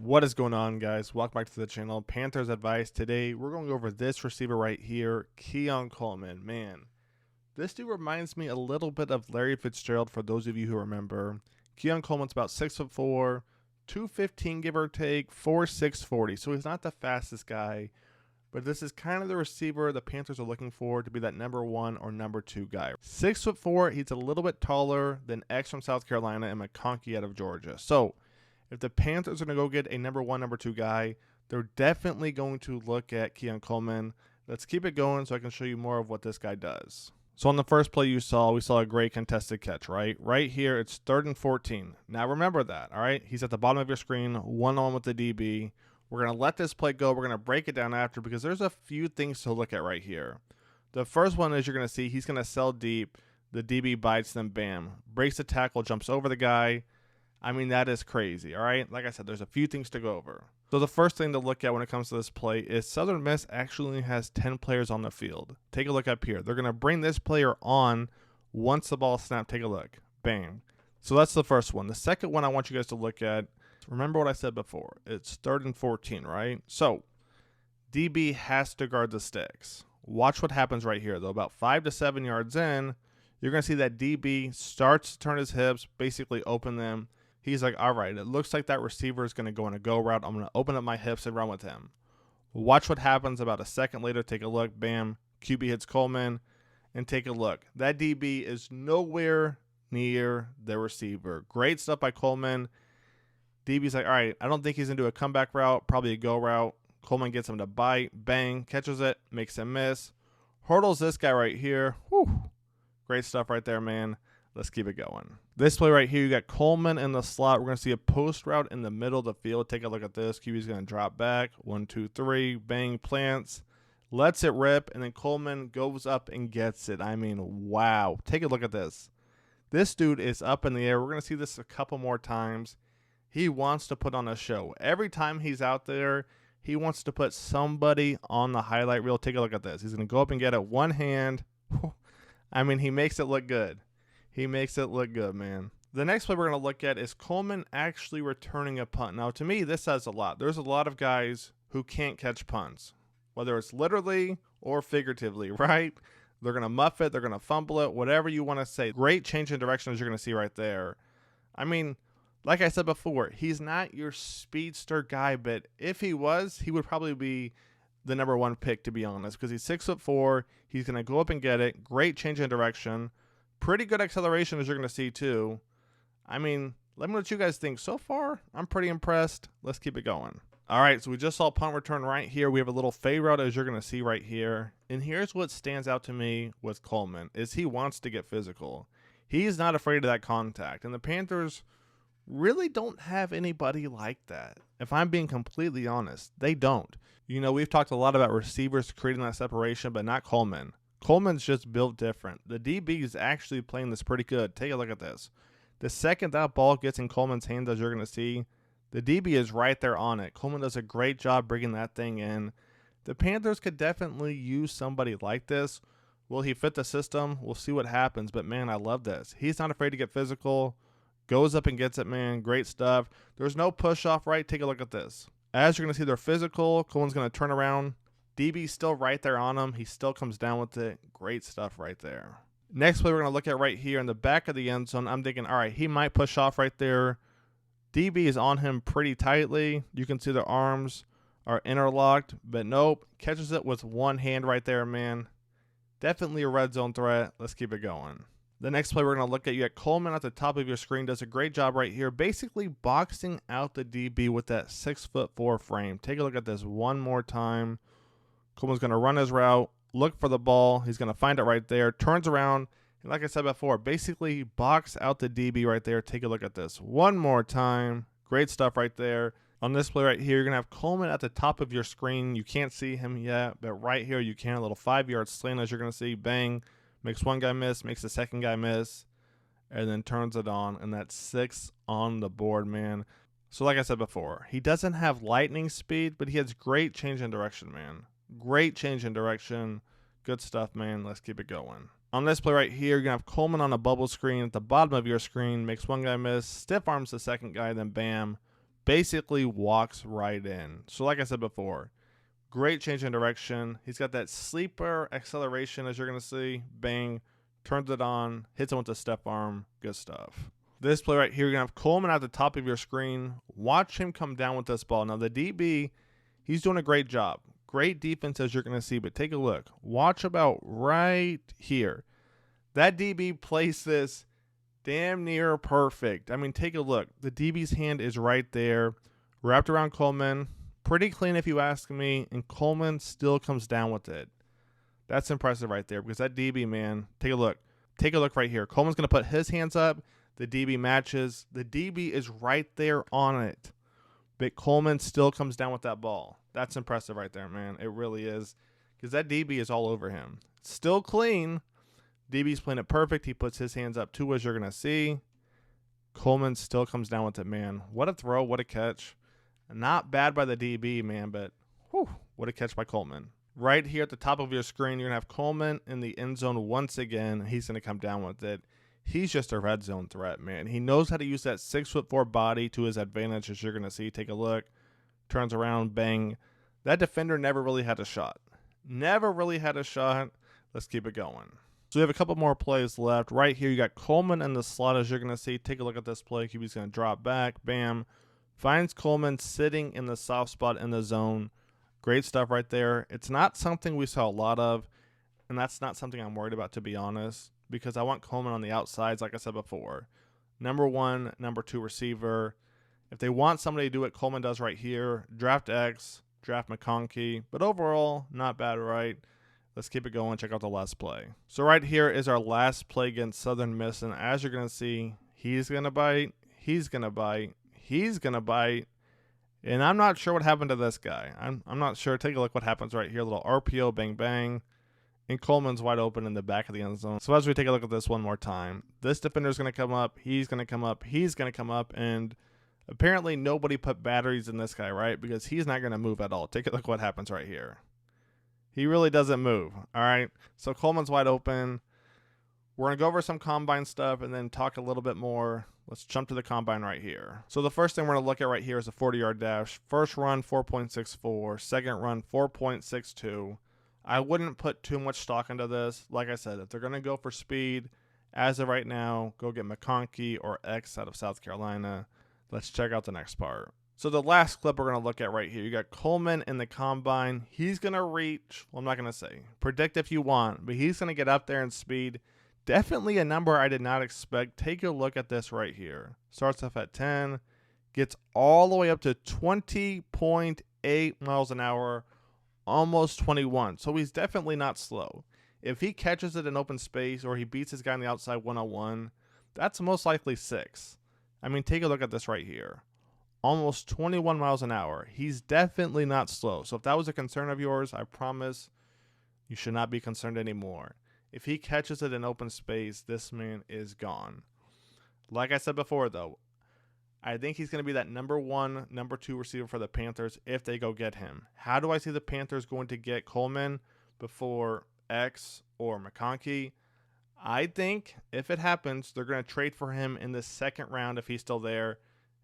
What is going on, guys? Welcome back to the channel. Panthers advice. Today, we're going over this receiver right here, Keon Coleman. Man, this dude reminds me a little bit of Larry Fitzgerald for those of you who remember. Keon Coleman's about 6'4", 215 give or take, 4'6", 40. So he's not the fastest guy, but this is kind of the receiver the Panthers are looking for to be that number 1 or number 2 guy. 6'4", he's a little bit taller than X from South Carolina and McConkey out of Georgia. So if the Panthers are going to go get a number 1, number 2 guy, they're definitely going to look at Keon Coleman. Let's keep it going so I can show you more of what this guy does. So on the first play we saw a great contested catch, right? Right here, it's 3rd and 14. Now remember that, all right? He's at the bottom of your screen, one-on-one with the DB. We're going to let this play go. We're going to break it down after because there's a few things to look at right here. The first one is you're going to see he's going to sell deep. The DB bites, then bam. Breaks the tackle, jumps over the guy. I mean, that is crazy, all right? Like I said, there's a few things to go over. So the first thing to look at when it comes to this play is Southern Miss actually has 10 players on the field. Take a look up here. They're going to bring this player on once the ball snapped. Take a look. Bang. So that's the first one. The second one I want you guys to look at, remember what I said before. It's 3rd and 14, right? So DB has to guard the sticks. Watch what happens right here, though. About 5 to 7 yards in, you're going to see that DB starts to turn his hips, basically open them. He's like, all right, it looks like that receiver is going to go in a go route. I'm going to open up my hips and run with him. Watch what happens about a second later. Take a look. Bam. QB hits Coleman. And take a look. That DB is nowhere near the receiver. Great stuff by Coleman. DB's like, all right, I don't think he's going to do a comeback route, probably a go route. Coleman gets him to bite. Bang. Catches it. Makes him miss. Hurdles this guy right here. Whew. Great stuff right there, man. Let's keep it going. This play right here, you got Coleman in the slot. We're going to see a post route in the middle of the field. Take a look at this. QB's going to drop back. 1, 2, 3. Bang, plants. Lets it rip, and then Coleman goes up and gets it. I mean, wow. Take a look at this. This dude is up in the air. We're going to see this a couple more times. He wants to put on a show. Every time he's out there, he wants to put somebody on the highlight reel. Take a look at this. He's going to go up and get it. One hand. I mean, he makes it look good. He makes it look good, man. The next play we're going to look at is Coleman actually returning a punt. Now, to me, this says a lot. There's a lot of guys who can't catch punts, whether it's literally or figuratively, right? They're going to muff it. They're going to fumble it, whatever you want to say. Great change in direction as you're going to see right there. I mean, like I said before, he's not your speedster guy, but if he was, he would probably be the number 1 pick, to be honest, because he's 6'4". He's going to go up and get it. Great change in direction. Pretty good acceleration, as you're going to see, too. I mean, let me know what you guys think. So far, I'm pretty impressed. Let's keep it going. All right, so we just saw punt return right here. We have a little fade route, as you're going to see right here. And here's what stands out to me with Coleman, is he wants to get physical. He's not afraid of that contact. And the Panthers really don't have anybody like that. If I'm being completely honest, they don't. You know, we've talked a lot about receivers creating that separation, but not Coleman. Coleman's just built different. The DB is actually playing this pretty good. Take a look at this. The second that ball gets in Coleman's hands, as you're going to see, the DB is right there on it. Coleman does a great job bringing that thing in. The Panthers could definitely use somebody like this. Will he fit the system? We'll see what happens. But, man, I love this. He's not afraid to get physical. Goes up and gets it, man. Great stuff. There's no push-off, right? Take a look at this. As you're going to see, they're physical. Coleman's going to turn around. DB's still right there on him. He still comes down with it. Great stuff right there. Next play we're going to look at right here in the back of the end zone. I'm thinking, all right, he might push off right there. DB is on him pretty tightly. You can see their arms are interlocked, but nope. Catches it with one hand right there, man. Definitely a red zone threat. Let's keep it going. The next play we're going to look at, you got Coleman at the top of your screen. Does a great job right here, basically boxing out the DB with that 6'4" frame. Take a look at this one more time. Coleman's going to run his route, look for the ball. He's going to find it right there, turns around, and like I said before, basically box out the DB right there. Take a look at this one more time. Great stuff right there. On this play right here, you're going to have Coleman at the top of your screen. You can't see him yet, but right here you can. A little 5-yard slant, as you're going to see. Bang. Makes one guy miss, makes the second guy miss, and then turns it on, and that's 6 on the board, man. So like I said before, he doesn't have lightning speed, but he has great change in direction, man. Great change in direction. Good stuff, man. Let's keep it going. On this play right here, you're going to have Coleman on a bubble screen at the bottom of your screen. Makes one guy miss. Stiff arms the second guy, then bam. basically walks right in. So like I said before, great change in direction. He's got that sleeper acceleration, as you're going to see. Bang, turns it on, hits it with the step arm. Good stuff. This play right here, you're going to have Coleman at the top of your screen. Watch him come down with this ball. Now, the DB, he's doing a great job. Great defense, as you're going to see, but take a look. Watch about right here. That DB placed this damn near perfect. I mean, take a look. The DB's hand is right there, wrapped around Coleman. Pretty clean if you ask me, and Coleman still comes down with it. That's impressive right there because that DB, man, take a look. Take a look right here. Coleman's going to put his hands up. The DB matches. The DB is right there on it. But Coleman still comes down with that ball. That's impressive right there, man. It really is. Because that DB is all over him. Still clean. DB's playing it perfect. He puts his hands up too, as you're going to see. Coleman still comes down with it, man. What a throw. What a catch. Not bad by the DB, man, but whew, what a catch by Coleman. Right here at the top of your screen, you're going to have Coleman in the end zone once again. He's going to come down with it. He's just a red zone threat, man. He knows how to use that 6'4" body to his advantage, as you're going to see. Take a look. Turns around, bang. That defender never really had a shot. Never really had a shot. Let's keep it going. So we have a couple more plays left. Right here, you got Coleman in the slot, as you're going to see. Take a look at this play. QB's going to drop back. Bam. Finds Coleman sitting in the soft spot in the zone. Great stuff right there. It's not something we saw a lot of, and that's not something I'm worried about, to be honest, because I want Coleman on the outsides, like I said before. Number 1, number 2 receiver. If they want somebody to do what Coleman does right here, draft X, draft McConkey. But overall, not bad, right? Let's keep it going. Check out the last play. So right here is our last play against Southern Miss, and as you're going to see, he's going to bite, he's going to bite, he's going to bite, and I'm not sure what happened to this guy. I'm not sure. Take a look what happens right here. A little RPO, bang, bang, and Coleman's wide open in the back of the end zone. So as we take a look at this one more time, this defender's going to come up, he's going to come up, he's going to come up, and apparently nobody put batteries in this guy, right? Because he's not going to move at all. Take a look what happens right here. He really doesn't move, all right? So Coleman's wide open. We're going to go over some combine stuff and then talk a little bit more. Let's jump to the combine right here. So the first thing we're going to look at right here is a 40-yard dash. First run, 4.64. Second run, 4.62. I wouldn't put too much stock into this. Like I said, if they're going to go for speed, as of right now, go get McConkey or X out of South Carolina. Let's check out the next part. So the last clip we're going to look at right here, you got Coleman in the combine. He's going to reach, well, I'm not going to say, predict if you want, but he's going to get up there in speed. Definitely a number I did not expect. Take a look at this right here. Starts off at 10, gets all the way up to 20.8 miles an hour, almost 21. So he's definitely not slow. If he catches it in open space or he beats his guy on the outside one-on-one, that's most likely 6. I mean, take a look at this right here. Almost 21 miles an hour. He's definitely not slow. So if that was a concern of yours, I promise you should not be concerned anymore. If he catches it in open space, this man is gone. Like I said before, though, I think he's going to be that number 1, number 2 receiver for the Panthers if they go get him. How do I see the Panthers going to get Coleman before X or McConkey? I think if it happens, they're going to trade for him in the second round if he's still there.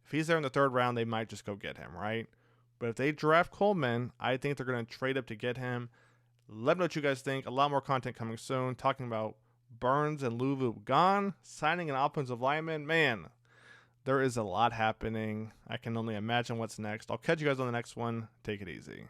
If he's there in the third round, they might just go get him, right? But if they draft Coleman, I think they're going to trade up to get him. Let me know what you guys think. A lot more content coming soon. Talking about Burns and Louvu gone. Signing an offensive lineman. Man, there is a lot happening. I can only imagine what's next. I'll catch you guys on the next one. Take it easy.